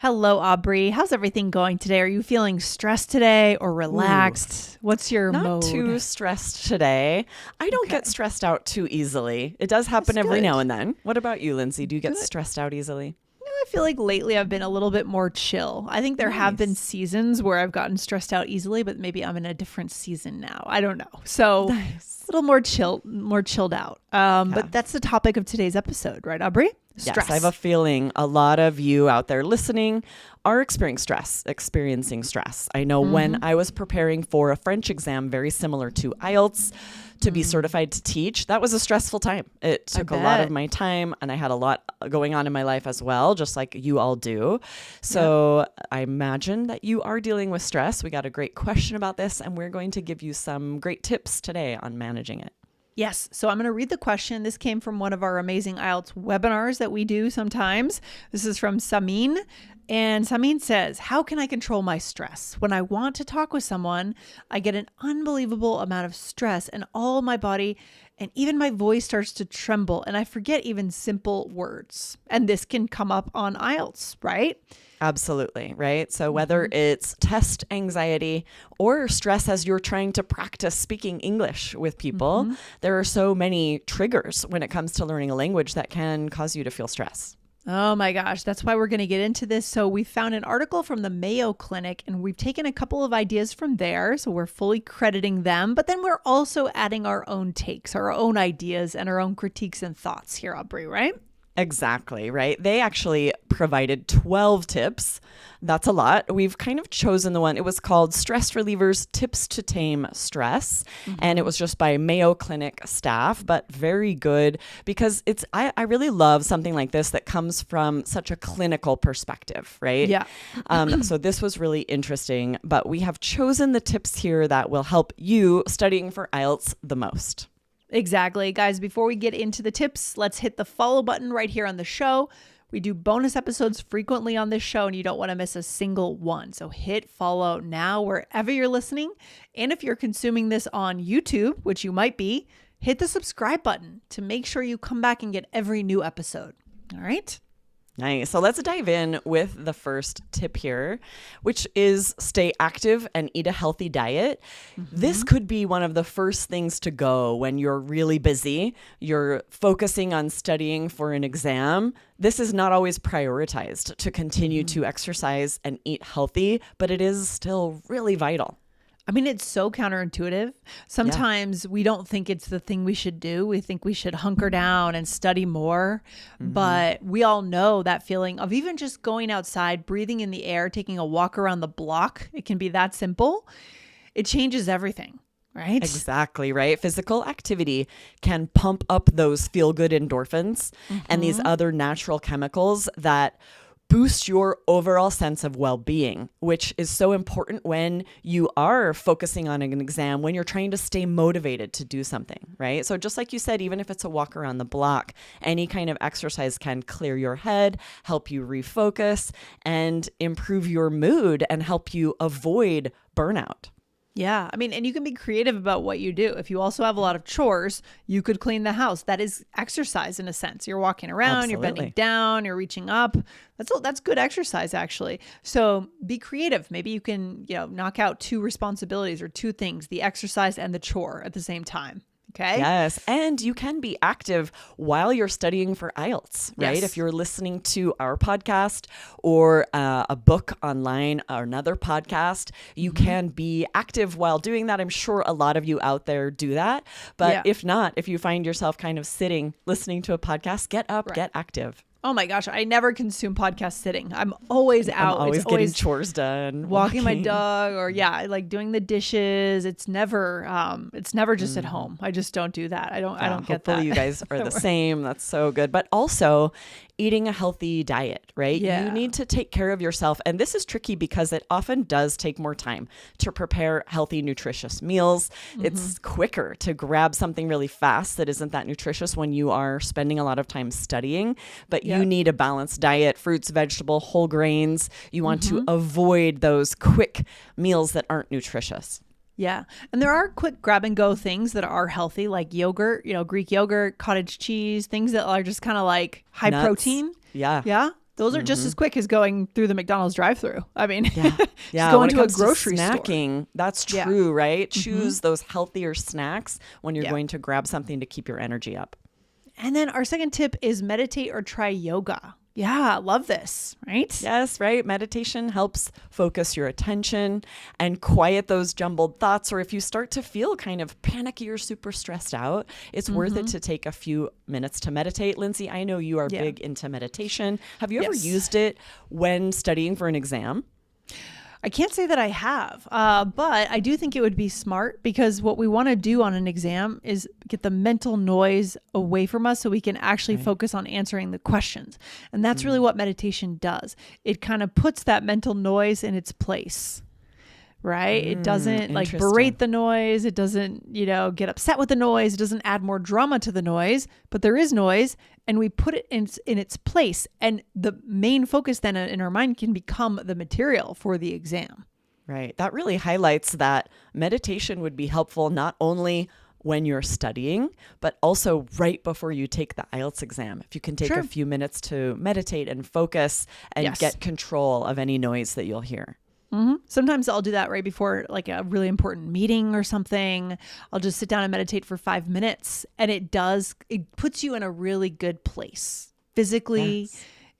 Hello, Aubrey. How's everything going today? Are you feeling stressed today or relaxed? What's your Not mode? too stressed today. I don't get stressed out too easily. It does happen That's every good. now and then. What about you, Lindsay? Do you get Good. stressed out easily? I feel like lately I've been a little bit more chill. I think there have been Nice. seasons where I've gotten stressed out easily, but maybe I'm in a different season now. I don't know. So Nice. a little more chilled out. But that's the topic of today's episode, right, Aubrey? Yes, I have a feeling a lot of you out there listening are experiencing stress. I know when I was preparing for a French exam, very similar to IELTS, to be certified to teach, that was a stressful time. It took a lot of my time, and I had a lot going on in my life as well, just like you all do. So I imagine that you are dealing with stress. We got a great question about this, and we're going to give you some great tips today on managing it. Yes. So I'm going to read the question. This came from one of our amazing IELTS webinars that we do sometimes. This is from Samin. And Samin says, how can I control my stress? When I want to talk with someone, I get an unbelievable amount of stress and all my body and even my voice starts to tremble and I forget even simple words. And this can come up on IELTS, right? Absolutely, right? So whether it's test anxiety or stress as you're trying to practice speaking English with people, there are so many triggers when it comes to learning a language that can cause you to feel stress. Oh my gosh, that's why we're going to get into this. So we found an article from the Mayo Clinic and we've taken a couple of ideas from there. So we're fully crediting them, but then we're also adding our own takes, our own ideas and our own critiques and thoughts here, Aubrey, right? Exactly, right? They actually provided 12 tips. That's a lot. We've kind of chosen the one. It was called Stress Relievers Tips to Tame Stress. And it was just by Mayo Clinic staff, but very good because I really love something like this that comes from such a clinical perspective, right? Yeah. So this was really interesting, but we have chosen the tips here that will help you studying for IELTS the most. Exactly. Guys, before we get into the tips, let's hit the follow button right here on the show. We do bonus episodes frequently on this show and you don't want to miss a single one. So hit follow now wherever you're listening. And if you're consuming this on YouTube, which you might be, hit the subscribe button to make sure you come back and get every new episode. All right? Nice. So let's dive in with the first tip here, which is stay active and eat a healthy diet. This could be one of the first things to go when you're really busy. You're focusing on studying for an exam. This is not always prioritized to continue to exercise and eat healthy, but it is still really vital. I mean, it's so counterintuitive. Sometimes we don't think it's the thing we should do. We think we should hunker down and study more. But we all know that feeling of even just going outside, breathing in the air, taking a walk around the block. It can be that simple. It changes everything, right? Exactly, right? Physical activity can pump up those feel-good endorphins and these other natural chemicals that boost your overall sense of well-being, which is so important when you are focusing on an exam, when you're trying to stay motivated to do something, right? So just like you said, even if it's a walk around the block, any kind of exercise can clear your head, help you refocus, and improve your mood and help you avoid burnout. Yeah. I mean, and you can be creative about what you do. If you also have a lot of chores, you could clean the house. That is exercise in a sense. You're walking around, You're bending down, you're reaching up. That's good exercise, actually. So be creative. Maybe you can, knock out two responsibilities or two things, the exercise and the chore at the same time. Okay. Yes. And you can be active while you're studying for IELTS, right? Yes. If you're listening to our podcast or a book online or another podcast, you can be active while doing that. I'm sure a lot of you out there do that. But if not, if you find yourself kind of sitting, listening to a podcast, get up, get active. Oh my gosh, I never consume podcast sitting. I'm always out. I'm always getting chores done. Walking my dog or like doing the dishes. It's never just at home. I just don't do that. I don't get that. Hopefully you guys are the same. That's so good. But also eating a healthy diet, right? Yeah. You need to take care of yourself. And this is tricky because it often does take more time to prepare healthy, nutritious meals. It's quicker to grab something really fast that isn't that nutritious when you are spending a lot of time studying. But you need a balanced diet, fruits, vegetable, whole grains. You want to avoid those quick meals that aren't nutritious. Yeah. And there are quick grab and go things that are healthy, like yogurt, Greek yogurt, cottage cheese, things that are just kind of like high Nuts. protein. Yeah. Yeah. Those are just as quick as going through the McDonald's drive-thru. I mean, Yeah. just going When it to a comes grocery store. snacking, that's Yeah. true, right? Choose those healthier snacks when you're Yeah. going to grab something to keep your energy up. And then our second tip is meditate or try yoga. Yeah, love this, right? Yes, right. Meditation helps focus your attention and quiet those jumbled thoughts. Or if you start to feel kind of panicky or super stressed out, it's worth it to take a few minutes to meditate. Lindsay, I know you are big into meditation. Have you ever used it when studying for an exam? I can't say that I have, but I do think it would be smart because what we want to do on an exam is get the mental noise away from us so we can actually focus on answering the questions. And that's really what meditation does. It kind of puts that mental noise in its place. Right? It doesn't like berate the noise. It doesn't, get upset with the noise. It doesn't add more drama to the noise, but there is noise and we put it in its place. And the main focus then in our mind can become the material for the exam. Right. That really highlights that meditation would be helpful not only when you're studying, but also right before you take the IELTS exam. If you can take a few minutes to meditate and focus and get control of any noise that you'll hear. Sometimes I'll do that right before like a really important meeting or something. I'll just sit down and meditate for 5 minutes and it puts you in a really good place physically.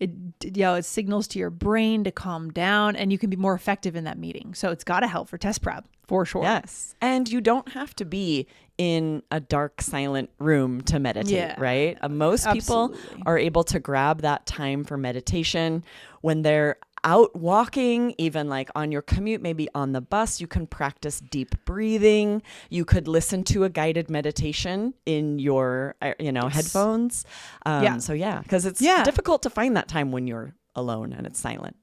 It signals to your brain to calm down and you can be more effective in that meeting. So it's got to help for test prep for sure. Yes. And you don't have to be in a dark, silent room to meditate, right? Most people are able to grab that time for meditation when they're out walking, even like on your commute, maybe on the bus. You can practice deep breathing. You could listen to a guided meditation in your, headphones. Because it's difficult to find that time when you're alone and it's silent.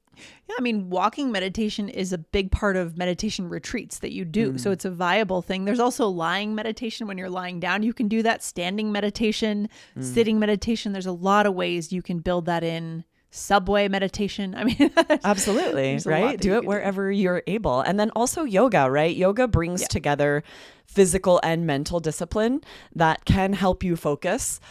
Yeah, I mean, walking meditation is a big part of meditation retreats that you do. So it's a viable thing. There's also lying meditation when you're lying down. You can do that. Standing meditation, sitting meditation. There's a lot of ways you can build that in. Subway meditation. I mean, absolutely, right? Do it wherever you're able. And then also yoga, right? Yoga brings together physical and mental discipline that can help you focus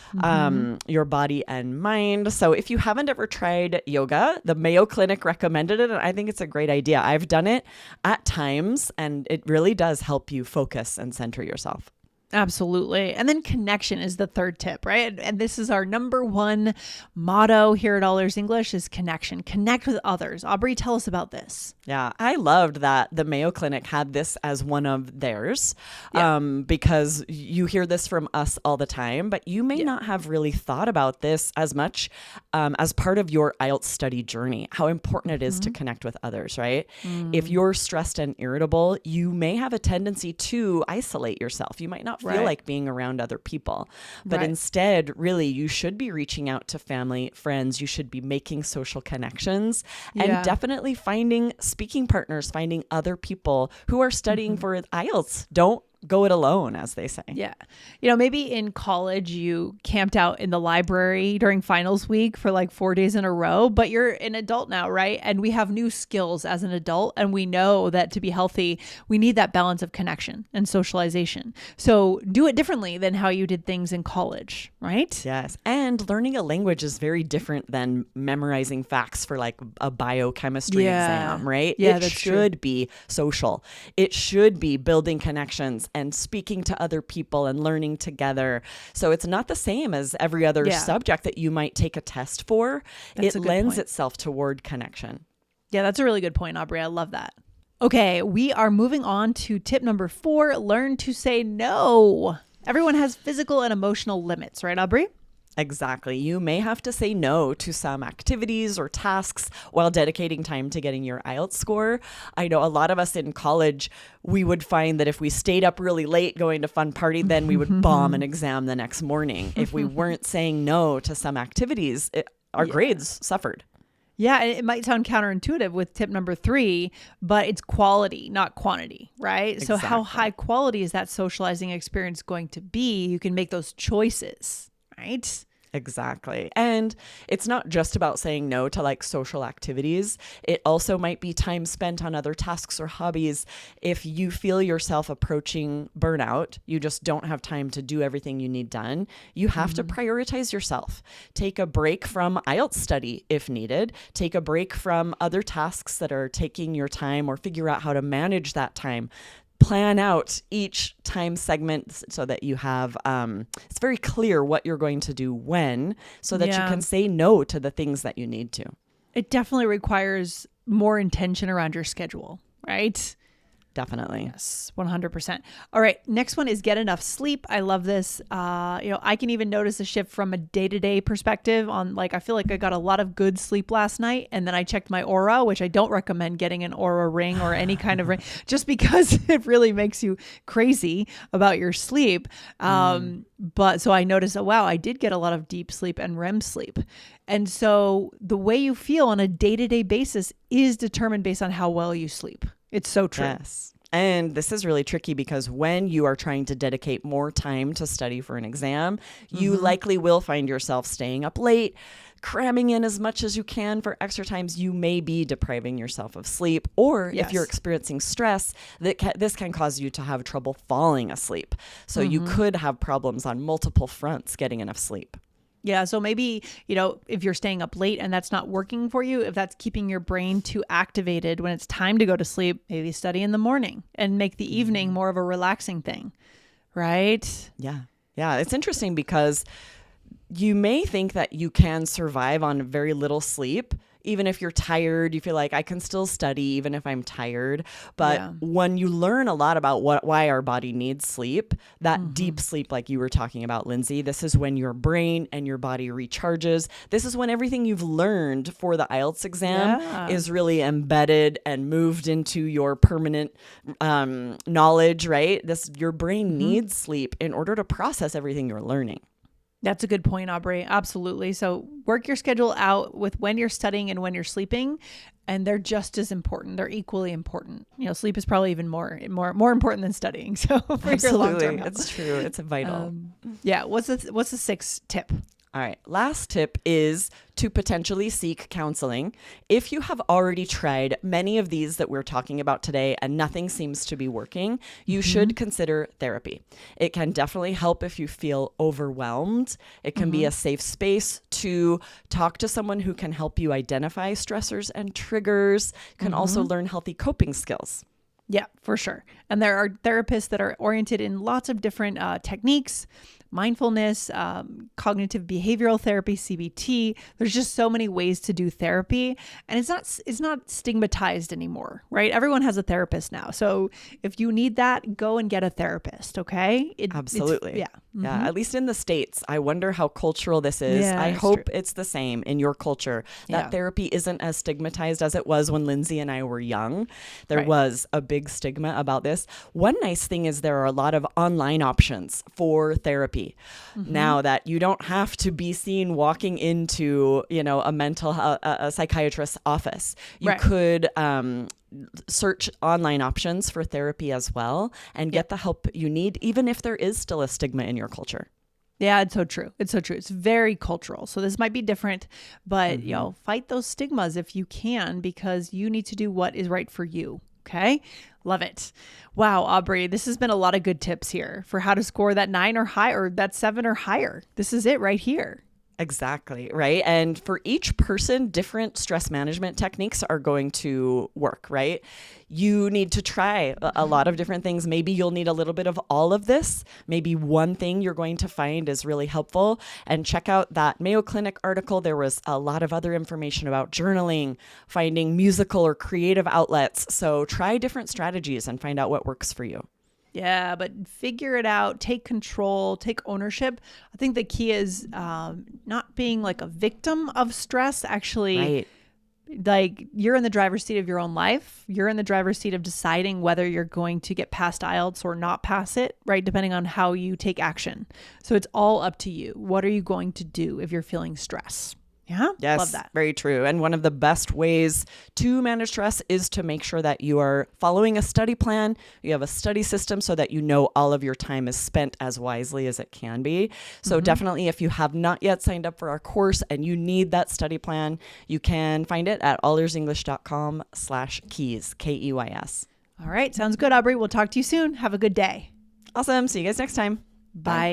your body and mind. So if you haven't ever tried yoga, the Mayo Clinic recommended it, and I think it's a great idea. I've done it at times, and it really does help you focus and center yourself. Absolutely. And then connection is the third tip, right? And this is our number one motto here at All Ears English is connection. Connect with others. Aubrey, tell us about this. Yeah, I loved that the Mayo Clinic had this as one of theirs because you hear this from us all the time, but you may not have really thought about this as much as part of your IELTS study journey, how important it is to connect with others, right? If you're stressed and irritable, you may have a tendency to isolate yourself. You might not feel like being around other people, but instead, really, you should be reaching out to family, friends. You should be making social connections and definitely finding speaking partners, finding other people who are studying for IELTS. Don't go it alone, as they say. Yeah. Maybe in college you camped out in the library during finals week for like 4 days in a row, but you're an adult now, right? And we have new skills as an adult. And we know that to be healthy, we need that balance of connection and socialization. So do it differently than how you did things in college, right? Yes. And learning a language is very different than memorizing facts for like a biochemistry exam, right? Yeah, it that's should be social. It should be building connections and speaking to other people and learning together. So it's not the same as every other subject that you might take a test for. It lends itself toward connection. Yeah, that's a really good point, Aubrey. I love that. Okay, we are moving on to tip number 4, learn to say no. Everyone has physical and emotional limits, right, Aubrey? Exactly. You may have to say no to some activities or tasks while dedicating time to getting your IELTS score. I know a lot of us in college, we would find that if we stayed up really late going to fun party, then we would bomb an exam the next morning. If we weren't saying no to some activities, our grades suffered. Yeah, it might sound counterintuitive with tip number 3, but it's quality, not quantity, right? Exactly. So how high quality is that socializing experience going to be? You can make those choices, right? Exactly. And it's not just about saying no to like social activities. It also might be time spent on other tasks or hobbies. If you feel yourself approaching burnout, you just don't have time to do everything you need done. You have to prioritize yourself. Take a break from IELTS study if needed. Take a break from other tasks that are taking your time, or figure out how to manage that time. Plan out each time segment so that you have, it's very clear what you're going to do when, so that you can say no to the things that you need to. It definitely requires more intention around your schedule, right? Definitely. Yes, 100%. All right. Next one is get enough sleep. I love this. I can even notice a shift from a day-to-day perspective on, like, I feel like I got a lot of good sleep last night, and then I checked my aura, which I don't recommend getting an aura ring or any kind of ring, just because it really makes you crazy about your sleep. But so I noticed, oh, wow, I did get a lot of deep sleep and REM sleep. And so the way you feel on a day-to-day basis is determined based on how well you sleep. It's so true. Yes. And this is really tricky because when you are trying to dedicate more time to study for an exam, you likely will find yourself staying up late, cramming in as much as you can for extra times. You may be depriving yourself of sleep, or if you're experiencing stress, this can cause you to have trouble falling asleep. So you could have problems on multiple fronts getting enough sleep. Yeah. So maybe, if you're staying up late and that's not working for you, if that's keeping your brain too activated when it's time to go to sleep, maybe study in the morning and make the evening more of a relaxing thing. Right? Yeah. Yeah. It's interesting because you may think that you can survive on very little sleep. Even if you're tired, you feel like I can still study even if I'm tired. But when you learn a lot about why our body needs sleep, that deep sleep like you were talking about, Lindsay, this is when your brain and your body recharges. This is when everything you've learned for the IELTS exam is really embedded and moved into your permanent knowledge, right? Your brain needs sleep in order to process everything you're learning. That's a good point, Aubrey. Absolutely. So work your schedule out with when you're studying and when you're sleeping, and they're just as important. They're equally important. Sleep is probably even more important than studying. So for your long-term health. It's true. It's vital. What's the sixth tip? All right. Last tip is to potentially seek counseling. If you have already tried many of these that we're talking about today and nothing seems to be working, you should consider therapy. It can definitely help if you feel overwhelmed. It can be a safe space to talk to someone who can help you identify stressors and triggers. You can also learn healthy coping skills. Yeah, for sure. And there are therapists that are oriented in lots of different techniques, mindfulness, cognitive behavioral therapy, CBT. There's just so many ways to do therapy, and it's not stigmatized anymore, right? Everyone has a therapist now. So if you need that, go and get a therapist, okay? Absolutely. Yeah. Yeah, at least in the States. I wonder how cultural this is. Yeah, I hope it's the same in your culture, that therapy isn't as stigmatized as it was when Lindsay and I were young. There was a big stigma about this. One nice thing is there are a lot of online options for therapy now, that you don't have to be seen walking into, a psychiatrist's office. You could search online options for therapy as well and get the help you need, even if there is still a stigma in your culture. Yeah, it's so true. It's so true. It's very cultural. So this might be different, but fight those stigmas if you can, because you need to do what is right for you. Okay. Love it. Wow, Aubrey, this has been a lot of good tips here for how to score that 9 or higher, or that 7 or higher. This is it right here. Exactly, right? And for each person, different stress management techniques are going to work, right? You need to try a lot of different things. Maybe you'll need a little bit of all of this. Maybe one thing you're going to find is really helpful. And check out that Mayo Clinic article. There was a lot of other information about journaling, finding musical or creative outlets. So try different strategies and find out what works for you. Yeah, but figure it out, take control, take ownership. I think the key is not being like a victim of stress, actually. Like, you're in the driver's seat of your own life. You're in the driver's seat of deciding whether you're going to get past IELTS or not pass it, right? Depending on how you take action. So it's all up to you. What are you going to do if you're feeling stress? Yeah. Yes, Love that. very true. And one of the best ways to manage stress is to make sure that you are following a study plan. You have a study system so that you know all of your time is spent as wisely as it can be. So definitely, if you have not yet signed up for our course and you need that study plan, you can find it at allearsenglish.com/keys, KEYS. All right. Sounds good, Aubrey. We'll talk to you soon. Have a good day. Awesome. See you guys next time. Bye.